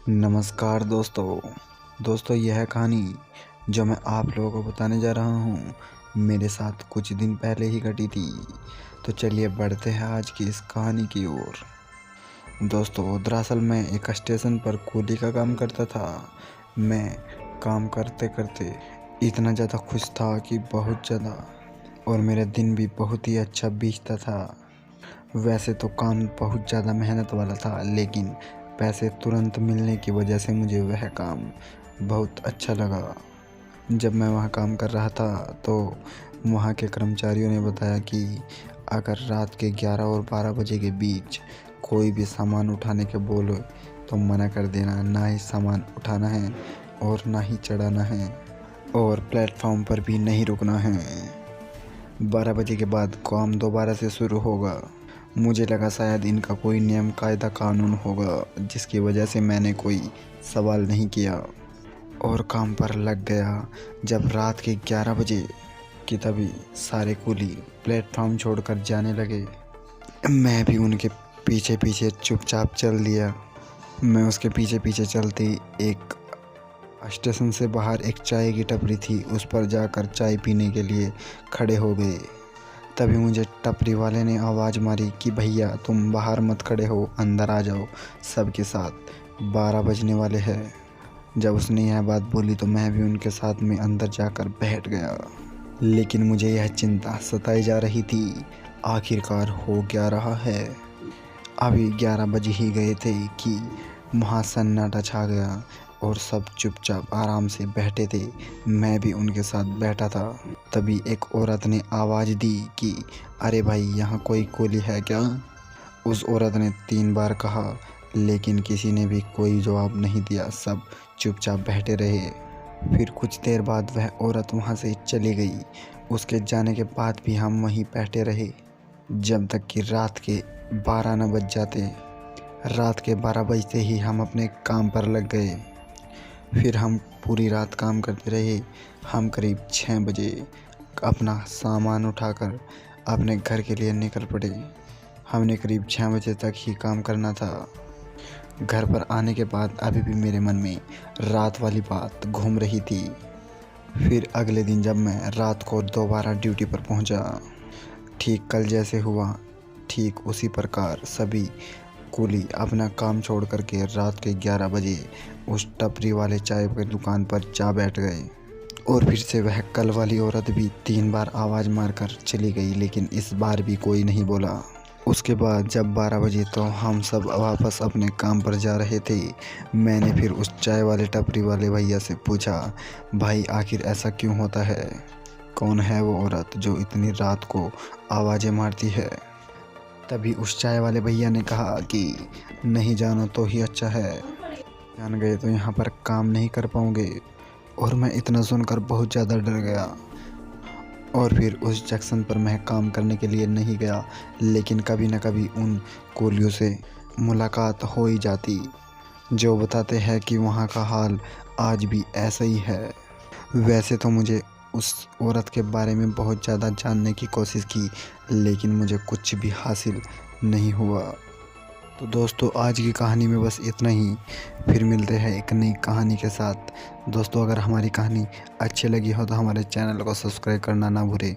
नमस्कार दोस्तों यह कहानी जो मैं आप लोगों को बताने जा रहा हूँ मेरे साथ कुछ दिन पहले ही घटी थी। तो चलिए बढ़ते हैं आज की इस कहानी की ओर। दोस्तों दरअसल मैं एक स्टेशन पर कूली का काम करता था। मैं काम करते करते इतना ज़्यादा खुश था कि बहुत ज़्यादा, और मेरा दिन भी बहुत ही अच्छा बीतता था। वैसे तो काम बहुत ज़्यादा मेहनत वाला था, लेकिन पैसे तुरंत मिलने की वजह से मुझे वह काम बहुत अच्छा लगा। जब मैं वहाँ काम कर रहा था तो वहाँ के कर्मचारियों ने बताया कि अगर रात के 11 और 12 बजे के बीच कोई भी सामान उठाने के बोले तो मना कर देना। ना ही सामान उठाना है और ना ही चढ़ाना है, और प्लेटफॉर्म पर भी नहीं रुकना है। 12 बजे के बाद काम दोबारा से शुरू होगा। मुझे लगा शायद इनका कोई नियम कायदा कानून होगा, जिसकी वजह से मैंने कोई सवाल नहीं किया और काम पर लग गया। जब रात के 11 बजे की तभी सारे कूली प्लेटफॉर्म छोड़कर जाने लगे। मैं भी उनके पीछे पीछे चुपचाप चल दिया। मैं उसके पीछे पीछे चलती एक स्टेशन से बाहर एक चाय की टपरी थी, उस पर जाकर चाय पीने के लिए खड़े हो गए। तभी मुझे टपरी वाले ने आवाज़ मारी कि भैया तुम बाहर मत खड़े हो, अंदर आ जाओ सबके साथ, 12 बजने वाले हैं। जब उसने यह बात बोली तो मैं भी उनके साथ में अंदर जाकर बैठ गया। लेकिन मुझे यह चिंता सताई जा रही थी, आखिरकार हो क्या रहा है। अभी 11 बज ही गए थे कि वहाँ सन्नाटा छा गया और सब चुपचाप आराम से बैठे थे। मैं भी उनके साथ बैठा था। तभी एक औरत ने आवाज़ दी कि अरे भाई यहाँ कोई कूली है क्या। उस औरत ने 3 बार कहा, लेकिन किसी ने भी कोई जवाब नहीं दिया। सब चुपचाप बैठे रहे। फिर कुछ देर बाद वह औरत वहाँ से चली गई। उसके जाने के बाद भी हम वहीं बैठे रहे जब तक कि रात के 12 न बज जाते। रात के 12 बजते ही हम अपने काम पर लग गए। फिर हम पूरी रात काम करते रहे। हम करीब 6 बजे अपना सामान उठाकर अपने घर के लिए निकल पड़े। हमने करीब 6 बजे तक ही काम करना था। घर पर आने के बाद अभी भी मेरे मन में रात वाली बात घूम रही थी। फिर अगले दिन जब मैं रात को दोबारा ड्यूटी पर पहुंचा, ठीक कल जैसे हुआ ठीक उसी प्रकार सभी कूली अपना काम छोड़ करके रात के 11 बजे उस टपरी वाले चाय की दुकान पर जा बैठ गए। और फिर से वह कल वाली औरत भी 3 बार आवाज़ मारकर चली गई, लेकिन इस बार भी कोई नहीं बोला। उसके बाद जब 12 बजे तो हम सब वापस अपने काम पर जा रहे थे। मैंने फिर उस चाय वाले टपरी वाले भैया से पूछा, भाई आखिर ऐसा क्यों होता है? कौन है वो औरत जो इतनी रात को आवाज़ें मारती है? तभी उस चाय वाले भैया ने कहा कि नहीं जानो तो ही अच्छा है, जान गए तो यहाँ पर काम नहीं कर पाओगे। और मैं इतना सुनकर बहुत ज़्यादा डर गया और फिर उस जंक्शन पर मैं काम करने के लिए नहीं गया। लेकिन कभी न कभी उन कूलियों से मुलाकात हो ही जाती, जो बताते हैं कि वहाँ का हाल आज भी ऐसा ही है। वैसे तो मुझे उस औरत के बारे में बहुत ज़्यादा जानने की कोशिश की, लेकिन मुझे कुछ भी हासिल नहीं हुआ। तो दोस्तों आज की कहानी में बस इतना ही। फिर मिलते हैं एक नई कहानी के साथ। दोस्तों अगर हमारी कहानी अच्छी लगी हो तो हमारे चैनल को सब्सक्राइब करना ना भूलें।